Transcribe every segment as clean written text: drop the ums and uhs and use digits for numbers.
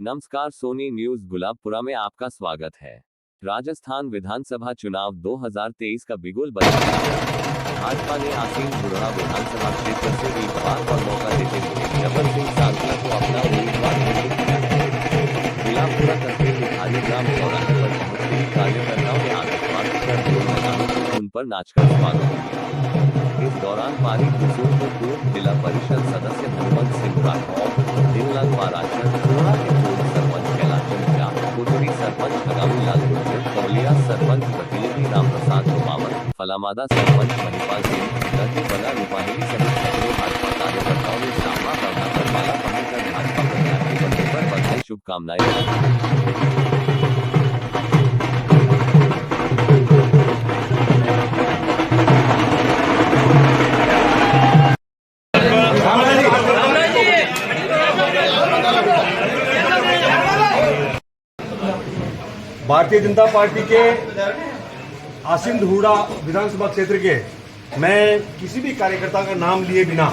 नमस्कार, सोनी न्यूज गुलाबपुरा में आपका स्वागत है। राजस्थान विधानसभा चुनाव 2023 का बिगुल बजा। भाजपा ने आसीन बुढ़ा विधानसभा क्षेत्र से एक बार और मौका देते हुए जबर सिंह सालकिया को अपना उम्मीदवार घोषित किया। गुलाबपुरा करते भिखारी ग्राम चौराहे पर पहुंचे कार्यकर्ताओं ने आतंकवाद कर दोनों मैदानों को उन पर नाचकर स्वागत किया। इस दौरान पारी हुजूर को पूर्व जिला परिषद सदस्य हनुमंत सिंह राठौर, दिनलाल पाराशर, कोड़ा के पूर्व सरपंच कैलाशचंद झा, कोटरी सरपंच हगामी लाल गुर्जर, कौलिया सरपंच प्रतिनिधि राम प्रसाद कुमावत, फलामादा सरपंच मणिपाल सिंह, दर्जी बना रूपाहिली सहित सैकड़ों भाजपा कार्यकर्ताओं ने शामा बढ़ाकर माला पहनकर भाजपा प्रत्याशी बनने पर बधाई शुभकामनाएं दी। भारतीय जनता पार्टी के आसीन धूड़ा विधानसभा क्षेत्र के मैं किसी भी कार्यकर्ता का नाम लिए बिना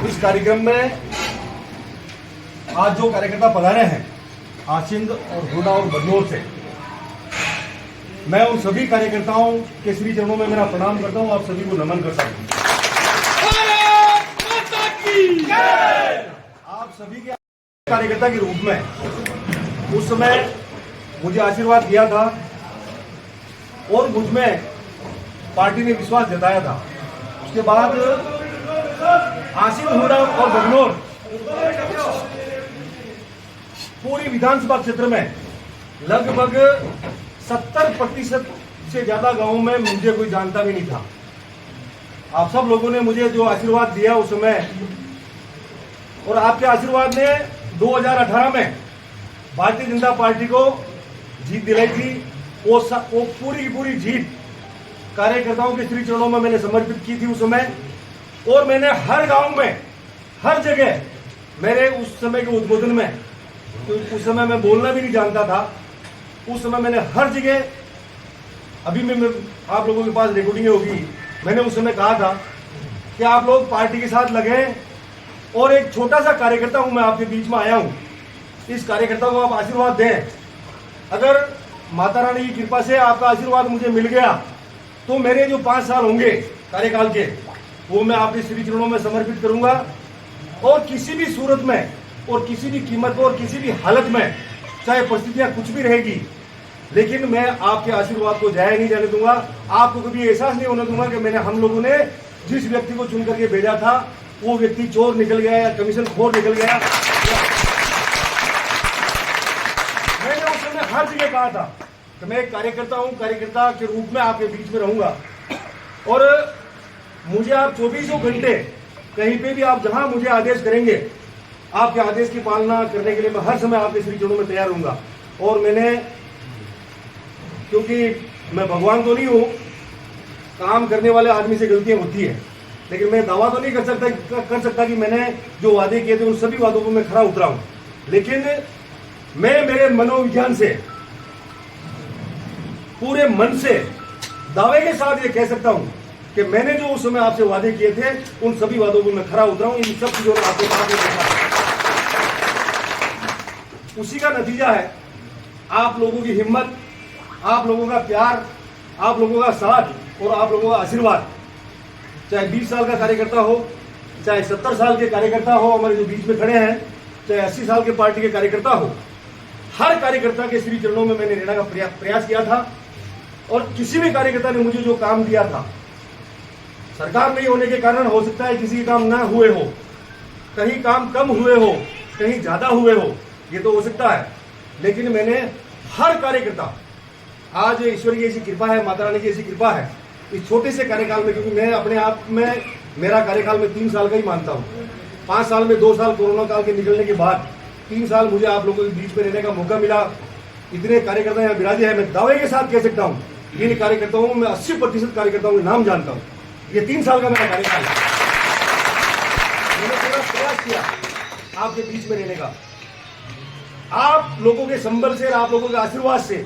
इस कार्यक्रम में आज जो कार्यकर्ता पधारे हैं आसीन और धूड़ा और बदनौर से, मैं उन सभी कार्यकर्ताओं के श्री चरणों में मेरा प्रणाम करता हूं। आप सभी को नमन करता हूं। आप सभी के कार्यकर्ता के रूप में उस समय मुझे आशीर्वाद दिया था और मुझ में पार्टी ने विश्वास जताया था। उसके बाद आसीन धूड़ा और बदनौर पूरी विधानसभा क्षेत्र में लगभग 70% से ज्यादा गांवों में मुझे कोई जानता भी नहीं था। आप सब लोगों ने मुझे जो आशीर्वाद दिया उस समय, और आपके आशीर्वाद ने 2018 में भारतीय जनता पार्टी को जीत दिलाई थी। वो पूरी की पूरी जीत कार्यकर्ताओं के श्री चरणों में मैंने समर्पित की थी उस समय। और मैंने हर गांव में, हर जगह, मेरे उस समय के उद्बोधन में, तो उस समय मैं बोलना भी नहीं जानता था, उस समय मैंने हर जगह, अभी मैं आप लोगों के पास रिकॉर्डिंग होगी, मैंने उस समय कहा था कि आप लोग पार्टी के साथ लगे। और एक छोटा सा कार्यकर्ता हूं, मैं आपके बीच में आया हूं, इस कार्यकर्ता को आप आशीर्वाद दें। अगर माता रानी की कृपा से आपका आशीर्वाद मुझे मिल गया तो मेरे जो 5 साल होंगे कार्यकाल के, वो मैं आपके श्री चरणों में समर्पित करूंगा। और किसी भी सूरत में और किसी भी कीमत और किसी भी हालत में, चाहे परिस्थितियां कुछ भी रहेगी, लेकिन मैं आपके आशीर्वाद को जाया नहीं जाने दूंगा। आपको कभी एहसास नहीं होने दूंगा कि मैंने, हम लोगों ने जिस व्यक्ति को चुन करके भेजा था वो व्यक्ति चोर निकल गया या कमीशन खोर निकल गया। मैंने उस समय हर जगह कहा था कि मैं एक कार्यकर्ता हूं, कार्यकर्ता के रूप में आपके बीच में रहूंगा। और मुझे आप 24 घंटे कहीं पे भी आप जहां मुझे आदेश करेंगे, आपके आदेश की पालना करने के लिए मैं हर समय आपके श्री चरणों में तैयार रहूंगा। और मैंने, क्योंकि मैं भगवान तो नहीं हूं, काम करने वाले आदमी से गलतियां होती है, लेकिन मैं दावा तो नहीं कर सकता कि मैंने जो वादे किए थे उन सभी वादों पर मैं खरा उतरा हूं। लेकिन मैं मेरे मनोविज्ञान से, पूरे मन से दावे के साथ ये कह सकता हूं कि मैंने जो उस समय आपसे वादे किए थे उन सभी वादों पर मैं खरा उतरा हूं। इन सब चीजों ने आपके साथ देखा, उसी का नतीजा है आप लोगों की हिम्मत, आप लोगों का प्यार, आप लोगों का साथ और आप लोगों का आशीर्वाद। चाहे 20 साल का कार्यकर्ता हो, चाहे 70 साल के कार्यकर्ता हो हमारे जो बीच में खड़े हैं, चाहे 80 साल के पार्टी के कार्यकर्ता हो, हर कार्यकर्ता के श्री चरणों में मैंने रहने का प्रयास किया था। और किसी भी कार्यकर्ता ने मुझे जो काम दिया था, सरकार नहीं होने के कारण हो सकता है किसी काम ना हुए हो, कहीं काम कम हुए हो, कहीं ज्यादा हुए हो, ये तो हो सकता है, लेकिन मैंने हर कार्यकर्ता, आज ईश्वर की ऐसी कृपा है, माता रानी की ऐसी कृपा है, इस छोटे से कार्यकाल में, क्योंकि मैं अपने आप में, मेरा कार्यकाल में 3 साल का ही मानता हूँ। 5 साल में 2 साल कोरोना काल के निकलने के बाद 3 साल मुझे आप लोगों के बीच में रहने का मौका मिला। इतने कार्यकर्ता यहाँ विराजे हैं, मैं दावे के साथ कह सकता हूँ इन कार्यकर्ताओं में 80% कार्यकर्ताओं के नाम जानता हूँ। ये 3 साल का मेरा कार्यकाल है। मैंने पूरा प्रयास किया आपके बीच में रहने का। आप लोगों के संबल से, आप लोगों के आशीर्वाद से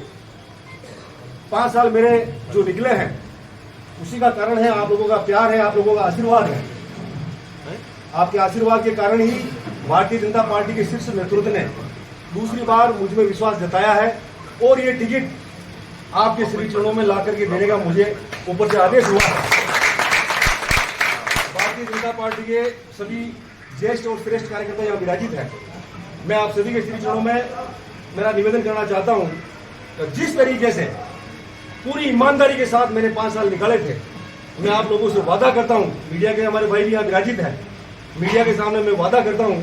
5 साल मेरे जो निकले हैं उसी का कारण है, आप लोगों का प्यार है, आप लोगों का आशीर्वाद है। आपके आशीर्वाद के कारण ही भारतीय जनता पार्टी के शीर्ष नेतृत्व ने दूसरी बार मुझ में विश्वास जताया है और ये टिकट आपके श्री चरणों में ला करके देने का मुझे ऊपर से आदेश हुआ है। भारतीय जनता पार्टी के सभी ज्येष्ठ और श्रेष्ठ कार्यकर्ता यहाँ विराजित है। मैं आप सभी के श्री चरणों में मेरा निवेदन करना चाहता हूँ तो जिस तरीके से पूरी ईमानदारी के साथ मैंने 5 साल निकाले थे, मैं आप लोगों से वादा करता हूँ, मीडिया के हमारे भाई भी यहाँ विराजित है, मीडिया के सामने मैं वादा करता हूँ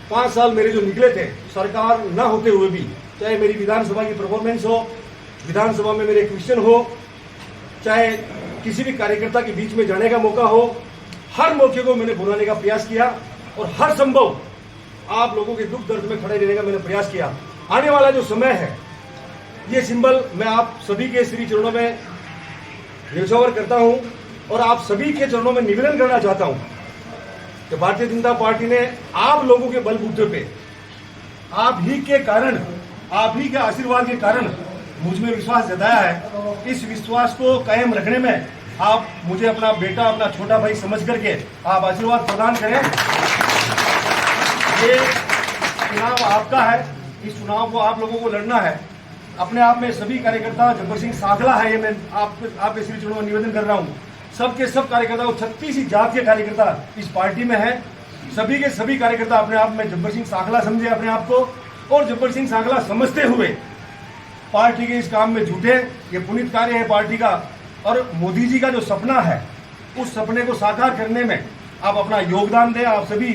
5 साल मेरे जो निकले थे सरकार न होते हुए भी, चाहे मेरी विधानसभा की परफॉर्मेंस हो, विधानसभा में मेरे क्वेश्चन हो, चाहे किसी भी कार्यकर्ता के बीच में जाने का मौका हो, हर मौके को मैंने बुलाने का प्रयास किया और हर संभव आप लोगों के दुख दर्द में खड़े रहने का मैंने प्रयास किया। आने वाला जो समय है ये सिंबल मैं आप सभी के श्री चरणों में न्यौछावर करता हूं और आप सभी के चरणों में निवेदन करना चाहता हूं कि भारतीय जनता पार्टी ने आप लोगों के बलबूते पे, आप ही के कारण, आप ही के आशीर्वाद के कारण मुझ में विश्वास जताया है। इस विश्वास को कायम रखने में आप मुझे अपना बेटा, अपना छोटा भाई समझ करके आप आशीर्वाद प्रदान करें। ये चुनाव आपका है, इस चुनाव को आप लोगों को लड़ना है। अपने आप में सभी कार्यकर्ता, जब्बर सिंह सांखला है, ये मैं आपके श्री चरणों में निवेदन कर रहा हूँ। सबके सब कार्यकर्ता, 36 जात के कार्यकर्ता इस पार्टी में है। सभी के सभी कार्यकर्ता अपने आप में जब्बर सिंह सांखला समझे अपने आप को और जब्बर सिंह सांखला समझते हुए पार्टी के इस काम में जुटे। ये पुनीत कार्य है पार्टी का और मोदी जी का जो सपना है उस सपने को साकार करने में आप अपना योगदान दें। आप सभी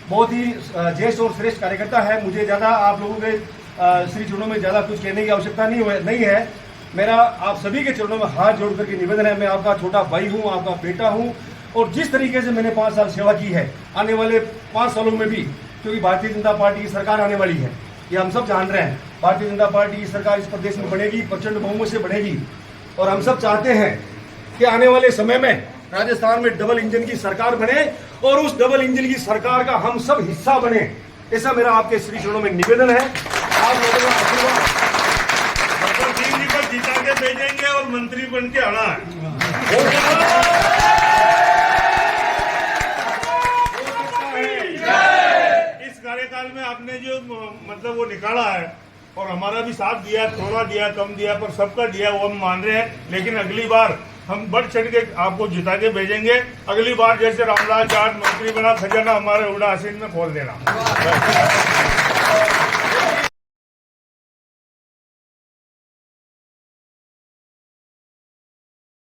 बहुत ही ज्येष्ठ और श्रेष्ठ कार्यकर्ता है। मुझे ज़्यादा आप लोगों के श्री चरणों में ज़्यादा कुछ कहने की आवश्यकता नहीं है। मेरा आप सभी के चरणों में हाथ जोड़ करके निवेदन है, मैं आपका छोटा भाई हूँ, आपका बेटा हूँ और जिस तरीके से मैंने 5 साल सेवा की है, आने वाले 5 सालों में भी, क्योंकि भारतीय जनता पार्टी की सरकार आने वाली है, ये हम सब जान रहे हैं। भारतीय जनता पार्टी की सरकार इस प्रदेश में बनेगी, प्रचंड बहुमत से बढ़ेगी और हम सब चाहते हैं कि आने वाले समय में राजस्थान में डबल इंजन की सरकार बने और उस डबल इंजन की सरकार का हम सब हिस्सा बने। ऐसा मेरा आपके श्री चरणों में निवेदन है। आप लोगों का आशीर्वाद जी को जिता के भेजेंगे और मंत्री बन के आना है। इस कार्यकाल में आपने जो मतलब वो निकाला है और हमारा भी साथ दिया, थोड़ा दिया, कम दिया, पर सबका दिया वो हम मान रहे हैं। लेकिन अगली बार हम बढ़ चढ़ के आपको जिता के भेजेंगे। अगली बार जैसे रामलाल जाट मंत्री बना, खजाना हमारे उड़ा हसीन में खोल देना।